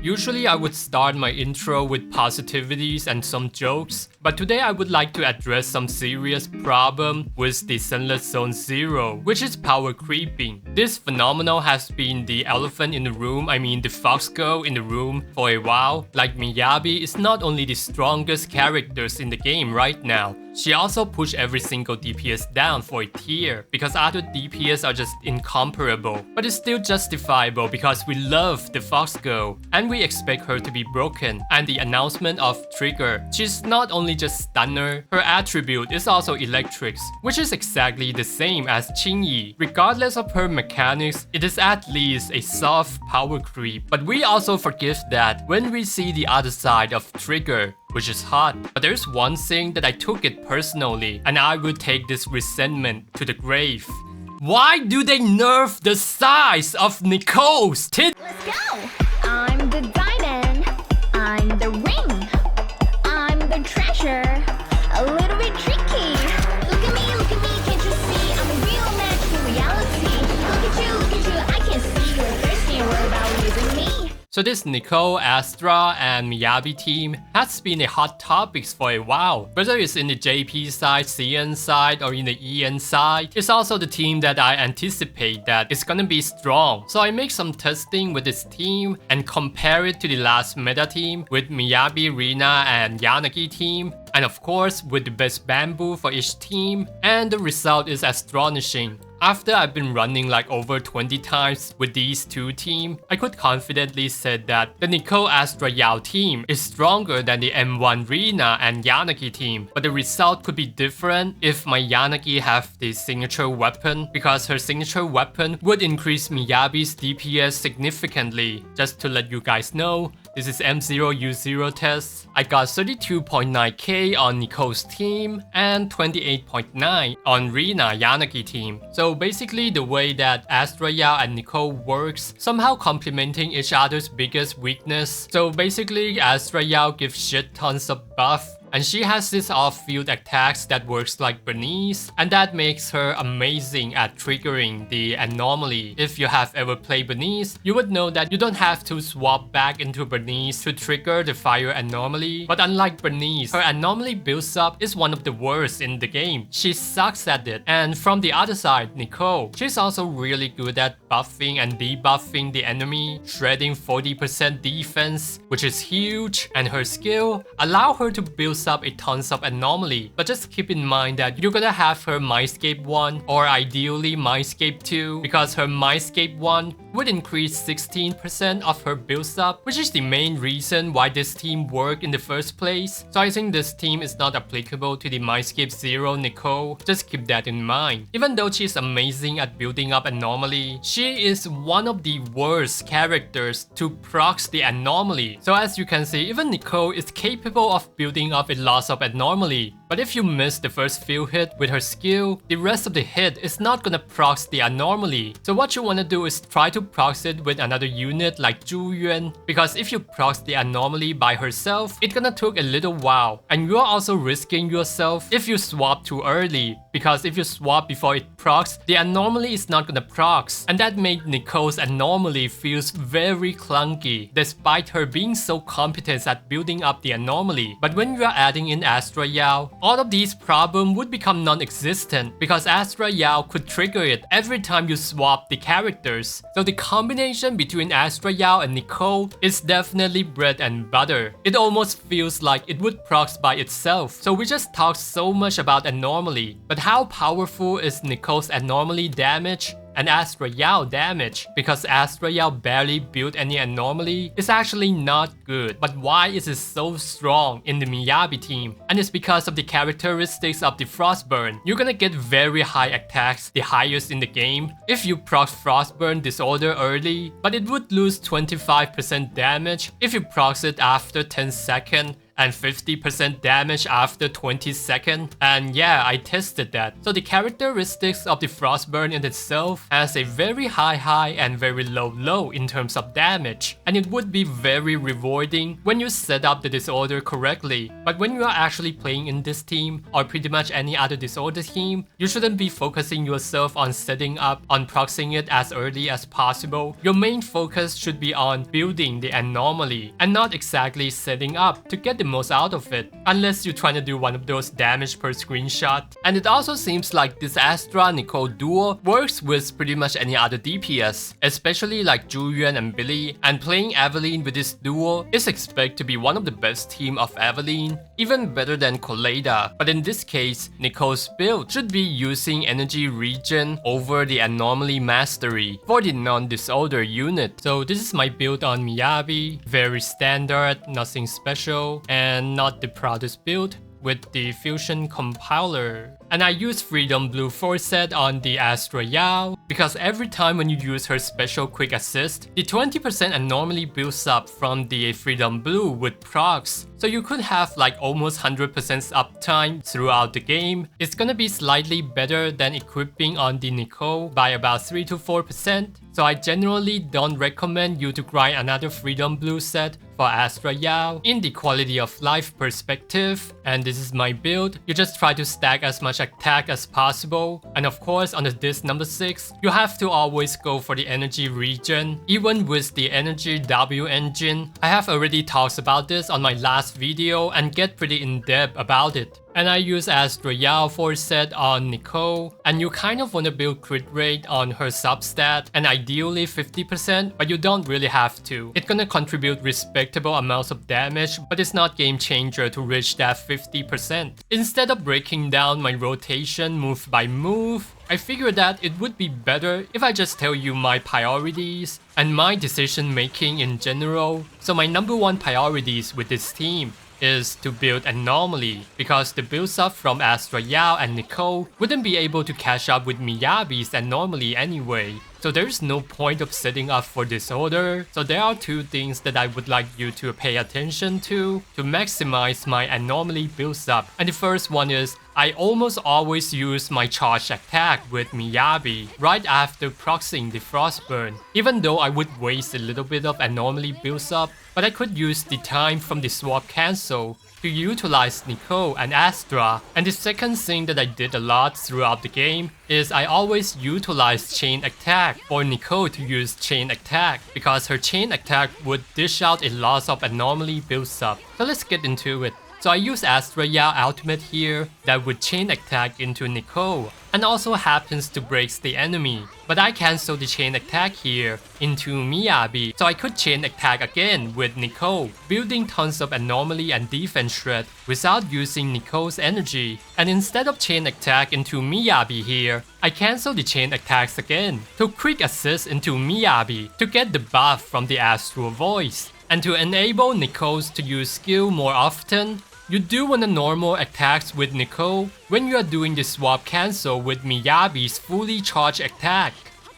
Usually I would start my intro with positivities and some jokes, but today I would like to address some serious problem with the Sunless Zone Zero, which is power creeping. This phenomenon has been the elephant in the room, the fox girl in the room for a while. Like Miyabi is not only the strongest characters in the game right now, she also pushed every single DPS down for a tier because other DPS are just incomparable. But it's still justifiable because we love the Fox Girl and we expect her to be broken. And the announcement of Trigger, she's not only just stunner, her attribute is also Electrics, which is exactly the same as Qingyi. Regardless of her mechanics, it is at least a soft power creep. But we also forgive that when we see the other side of Trigger, which is hot. But there's one thing that I took it personally, and I would take this resentment to the grave. Why do they nerf the size of Nicole's tit? Let's go! I'm the diamond, I'm the ring, I'm the treasure, a little bit tricky. Look at me, can't you see? I'm a real match in reality. Look at you, I can see you're thirsty and worried about losing me. So this Nicole Astra and Miyabi team has been a hot topic for a while. Whether it's in the JP side, CN side, or in the EN side, it's also the team that I anticipate that is gonna be strong. So I make some testing with this team and compare it to the last meta team with Miyabi, Rina, and Yanagi team. And of course with the best bamboo for each team, and the result is astonishing. After I've been running like over 20 times with these two teams, I could confidently say that the Nicole Astra Yao team is stronger than the M1 Rina and Yanagi team. But the result could be different if my Yanagi have the signature weapon, because her signature weapon would increase Miyabi's DPS significantly. Just to let you guys know, this is M0U0 test. I got 32.9k on Nicole's team and 28.9 on Rina Yanagi team. So basically the way that Astra Yao and Nicole works, somehow complementing each other's biggest weakness. So basically Astra Yao gives shit tons of buff, and she has this off-field attacks that works like Bernice, and that makes her amazing at triggering the anomaly. If you have ever played Bernice, you would know that you don't have to swap back into Bernice to trigger the fire anomaly. But unlike Bernice, her anomaly builds up is one of the worst in the game. She sucks at it. And from the other side, Nicole, she's also really good at buffing and debuffing the enemy, shredding 40% defense, which is huge, and her skill allow her to build up a tons of anomaly. But just keep in mind that you're gonna have her Mindscape 1 or ideally Mindscape 2, because her Mindscape 1 would increase 16% of her build up, which is the main reason why this team worked in the first place. So I think this team is not applicable to the Mindscape 0 Nicole. Just keep that in mind. Even though she's amazing at building up anomaly, she is one of the worst characters to proc the anomaly. So as you can see, even Nicole is capable of building up a loss of anomaly. But if you miss the first few hits with her skill, the rest of the hit is not gonna proc the anomaly. So what you wanna do is try to proc it with another unit like Zhu Yuan, because if you proc the anomaly by herself, it's gonna take a little while. And you're also risking yourself if you swap too early, because if you swap before it procs, the anomaly is not gonna proc. And that made Nicole's anomaly feels very clunky, despite her being so competent at building up the anomaly. But when you are adding in Astra Yao, all of these problems would become non-existent, because Astra Yao could trigger it every time you swap the characters. So the combination between Astra Yao and Nicole is definitely bread and butter. It almost feels like it would proc by itself. So we just talked so much about anomaly, but how powerful is Nicole's anomaly damage and Astra Yao damage? Because Astra Yao barely built any anomaly is actually not good. But why is it so strong in the Miyabi team? And it's because of the characteristics of the Forstburn. You're gonna get very high attacks, the highest in the game, if you proc Forstburn disorder early, but it would lose 25% damage if you proc it after 10 seconds and 50% damage after 20 seconds. And yeah, I tested that. So the characteristics of the Forstburn in itself has a very high and very low in terms of damage. And it would be very rewarding when you set up the disorder correctly. But when you are actually playing in this team or pretty much any other disorder team, you shouldn't be focusing yourself on setting up, on proxying it as early as possible. Your main focus should be on building the anomaly and not exactly setting up to get the most out of it, unless you're trying to do one of those damage per screenshot. And it also seems like this Astra Nicole duo works with pretty much any other DPS, especially like Julian and Billy, and playing Evelyn with this duo is expected to be one of the best team of Evelyn, even better than Colada. But in this case, Nicole's build should be using energy regen over the anomaly mastery for the non-disorder unit. So this is my build on Miyabi, very standard, nothing special, and not the proudest build with the fusion compiler. And I use Freedom Blue Forset on the RYU because every time when you use her special quick assist, the 20% anomaly builds up from the Freedom Blue with procs. So you could have like almost 100% uptime throughout the game. It's gonna be slightly better than equipping on the Nicole by about 3 to 4%. So I generally don't recommend you to grind another Freedom Blue set for RYU in the quality of life perspective. And this is my build. You just try to stack as much attack as possible. And of course on the disc number 6, you have to always go for the energy regen. Even with the energy W engine, I have already talked about this on my last video and get pretty in depth about it. And I use RYU Forset on Nicole, and you kind of want to build crit rate on her substat and ideally 50%, but you don't really have to. It's gonna contribute respectable amounts of damage, but it's not game changer to reach that 50%. Instead of breaking down my rotation move by move, I figured that it would be better if I just tell you my priorities and my decision making in general. So my number one priorities with this team is to build anomaly, because the builds up from RYU and Nicole wouldn't be able to catch up with Miyabi's anomaly anyway. So there's no point of setting up for disorder. So there are two things that I would like you to pay attention to maximize my anomaly builds up. And the first one is I almost always use my charge attack with Miyabi right after proxying the Forstburn. Even though I would waste a little bit of anomaly builds up, but I could use the time from the swap cancel to utilize Nicole and Astra. And the second thing that I did a lot throughout the game is I always utilize chain attack for Nicole to use chain attack, because her chain attack would dish out a lot of anomaly builds up. So let's get into it. So I use RYU ultimate here that would chain attack into Nicole and also happens to break the enemy. But I cancel the chain attack here into Miyabi, so I could chain attack again with Nicole, building tons of anomaly and defense shred without using Nicole's energy. And instead of chain attack into Miyabi here, I cancel the chain attacks again to quick assist into Miyabi to get the buff from the Astral Voice. And to enable Nicole's to use skill more often, you do want to normal attacks with Nicole when you are doing the swap cancel with Miyabi's fully charged attack.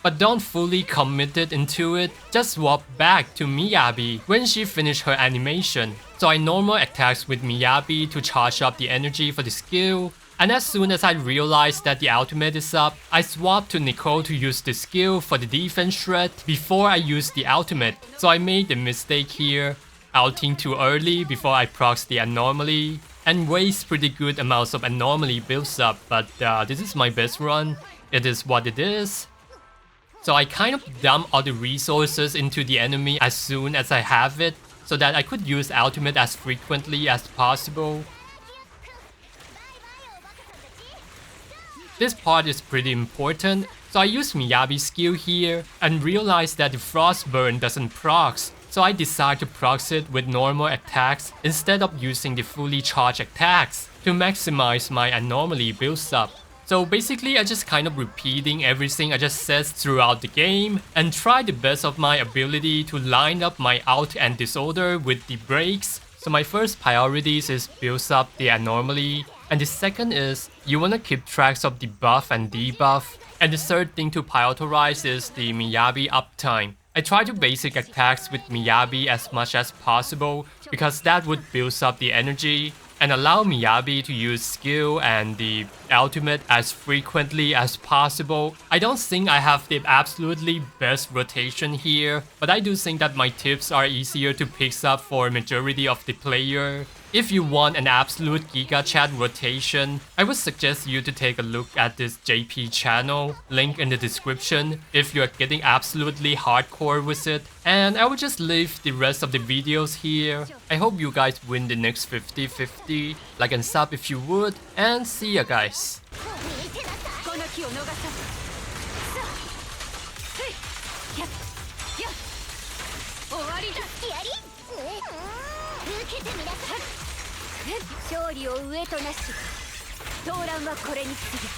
But don't fully commit it into it, just swap back to Miyabi when she finished her animation. So I normal attacks with Miyabi to charge up the energy for the skill. And as soon as I realized that the ultimate is up, I swapped to Nicole to use the skill for the defense shred before I used the ultimate. So I made a mistake here, ulting too early before I procs the anomaly, and waste pretty good amounts of anomaly builds up. But this is my best run, it is what it is. So I kind of dump all the resources into the enemy as soon as I have it, so that I could use ultimate as frequently as possible. This part is pretty important, so I use Miyabi's skill here and realize that the Forstburn doesn't procs, so I decide to procs it with normal attacks instead of using the fully charged attacks to maximize my anomaly builds up. So basically I just kind of repeating everything I just said throughout the game and try the best of my ability to line up my ult and disorder with the breaks. So my first priorities is build up the anomaly, and the second is you wanna keep tracks of the buff and debuff, and the third thing to prioritize is the Miyabi uptime. I try to basic attacks with Miyabi as much as possible because that would build up the energy and allow Miyabi to use skill and the ultimate as frequently as possible. I don't think I have the absolutely best rotation here, but I do think that my tips are easier to pick up for majority of the player. If you want an absolute Giga Chat rotation, I would suggest you to take a look at this JP channel, link in the description, if you're getting absolutely hardcore with it. And I will just leave the rest of the videos here. I hope you guys win the next 50-50, like and sub if you would, and see ya guys. この気を逃さずさあせいやっやっ終わりだやり受けてみなさい勝利を上となし動乱はこれに過ぎ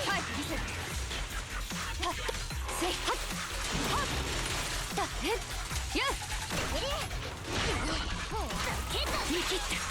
はいリセはっせいはっはっだやっ見切った